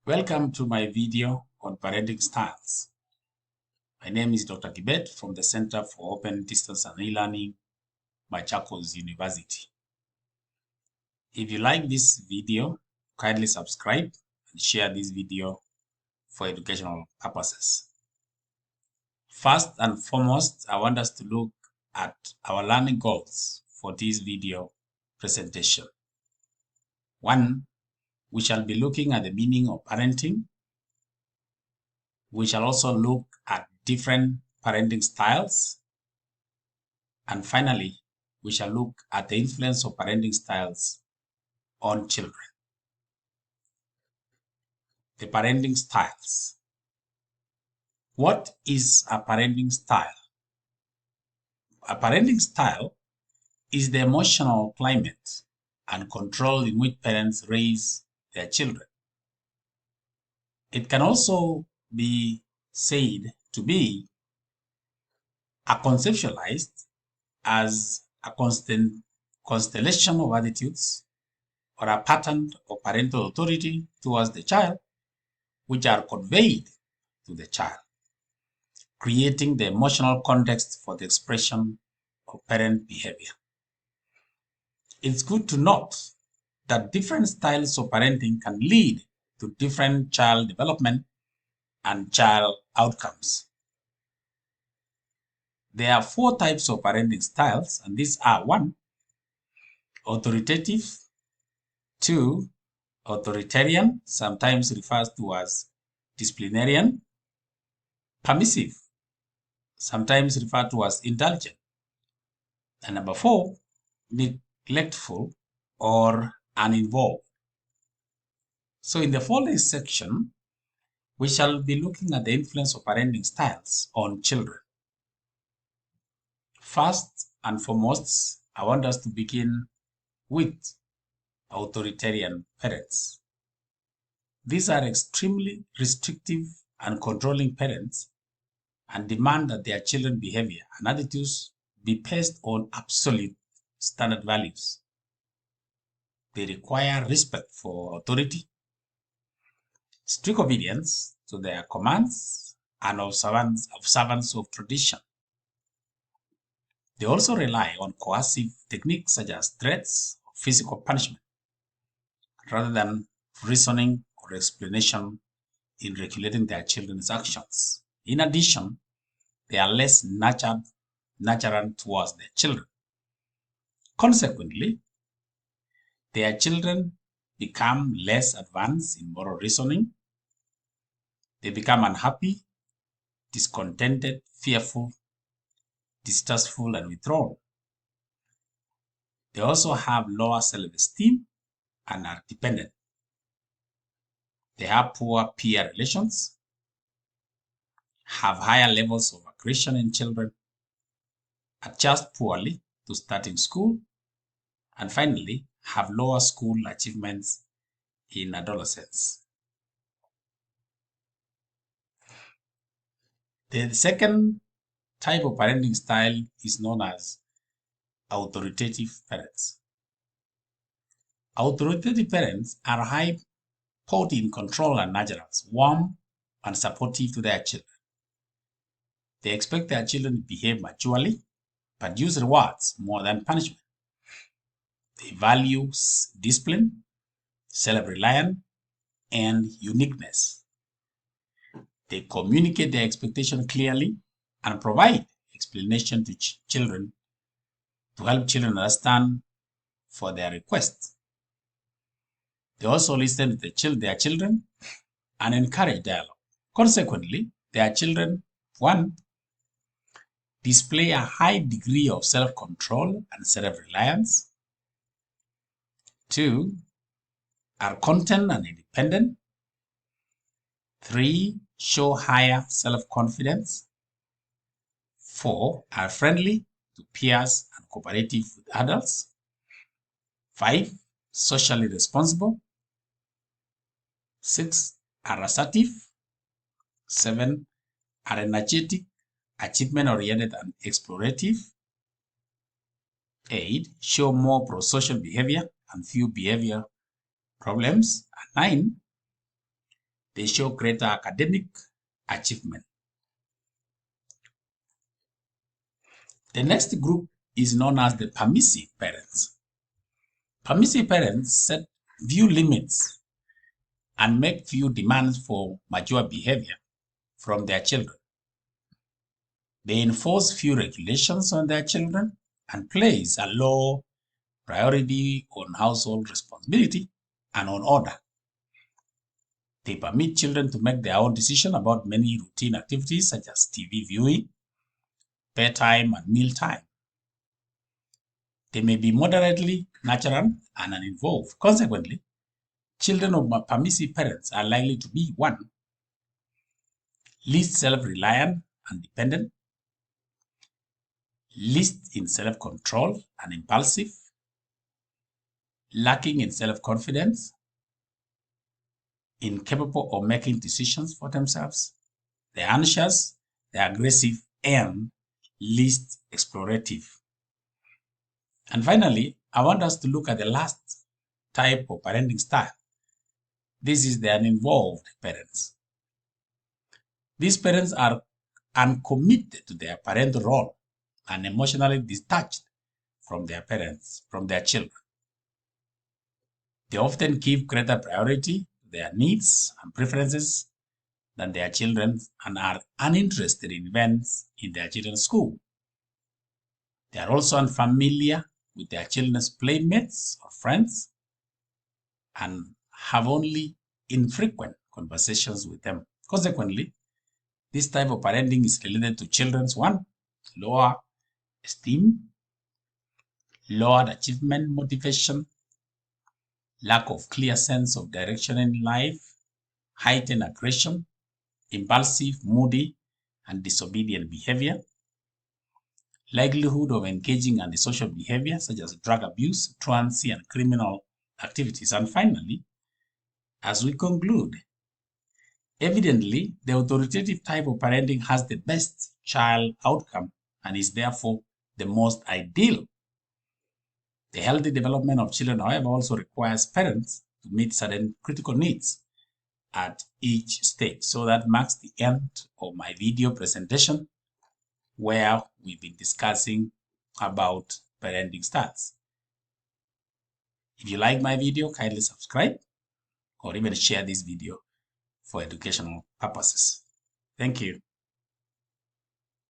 Welcome to my video on parenting styles. My name is Dr. Kibet from the Center for Open Distance and E-Learning, Machakos University. If you like this video, kindly subscribe and share this video for educational purposes. First and foremost, I want us to look at our learning goals for this video presentation. 1. We shall be looking at the meaning of parenting. We shall also look at different parenting styles. And finally, we shall look at the influence of parenting styles on children. The parenting styles. What is a parenting style? A parenting style is the emotional climate and control in which parents raise their children. It can also be said to be a conceptualized as a constellation of attitudes or a pattern of parental authority towards the child, which are conveyed to the child, creating the emotional context for the expression of parent behavior. It's good to note that different styles of parenting can lead to different child development and child outcomes. There are 4 types of parenting styles, and these are 1. Authoritative. 2. Authoritarian, sometimes referred to as disciplinarian. Permissive, sometimes referred to as indulgent. And number 4, neglectful or uninvolved. So in the following section, we shall be looking at the influence of parenting styles on children. First and foremost, I want us to begin with authoritarian parents. These are extremely restrictive and controlling parents and demand that their children's behavior and attitudes be based on absolute standard values. They require respect for authority, strict obedience to their commands, and observance of tradition. They also rely on coercive techniques such as threats or physical punishment, rather than reasoning or explanation in regulating their children's actions. In addition, they are less nurturant towards their children. Consequently, their children become less advanced in moral reasoning. They become unhappy, discontented, fearful, distrustful, and withdrawn. They also have lower self-esteem and are dependent. They have poor peer relations, have higher levels of aggression in children, adjust poorly to starting school, and finally, have lower school achievements in adolescence. The second type of parenting style is known as authoritative parents. Authoritative parents are high in control and nurturers, warm and supportive to their children. They expect their children to behave maturely, but use rewards more than punishment. They value discipline, self-reliance, and uniqueness. They communicate their expectation clearly and provide explanation to children to help children understand for their requests. They also listen to their children and encourage dialogue. Consequently, their children, 1, display a high degree of self-control and self-reliance. 2, are content and independent. 3, show higher self-confidence. 4, are friendly to peers and cooperative with adults. 5, socially responsible. 6, are assertive. 7, are energetic, achievement-oriented, and explorative. 8, show more pro-social behavior and few behavior problems. And 9, They show greater academic achievement. The next group is known as the permissive parents. Permissive parents set few limits and make few demands for mature behavior from their children. They enforce few regulations on their children and place a low priority on household responsibility and on order. They permit children to make their own decision about many routine activities such as TV viewing, bedtime, and mealtime. They may be moderately natural and uninvolved. Consequently, children of permissive parents are likely to be 1. Least self-reliant and dependent, least in self-control and impulsive, lacking in self-confidence, incapable of making decisions for themselves, they're anxious, they're aggressive, and least explorative. And finally, I want us to look at the last type of parenting style. This is the uninvolved parents. These parents are uncommitted to their parental role and emotionally detached from their parents, from their children. They often give greater priority to their needs and preferences than their children and are uninterested in events in their children's school. They are also unfamiliar with their children's playmates or friends and have only infrequent conversations with them. Consequently, this type of parenting is related to children's 1. Lower esteem, lowered achievement motivation, lack of clear sense of direction in life, heightened aggression, impulsive, moody, and disobedient behavior, likelihood of engaging in antisocial behavior such as drug abuse, truancy, and criminal activities. And finally, as we conclude, evidently, the authoritative type of parenting has the best child outcome and is therefore the most ideal. The healthy development of children, however, also requires parents to meet certain critical needs at each stage. So that marks the end of my video presentation where we've been discussing about parenting styles. If you like my video, kindly subscribe or even share this video for educational purposes. Thank you.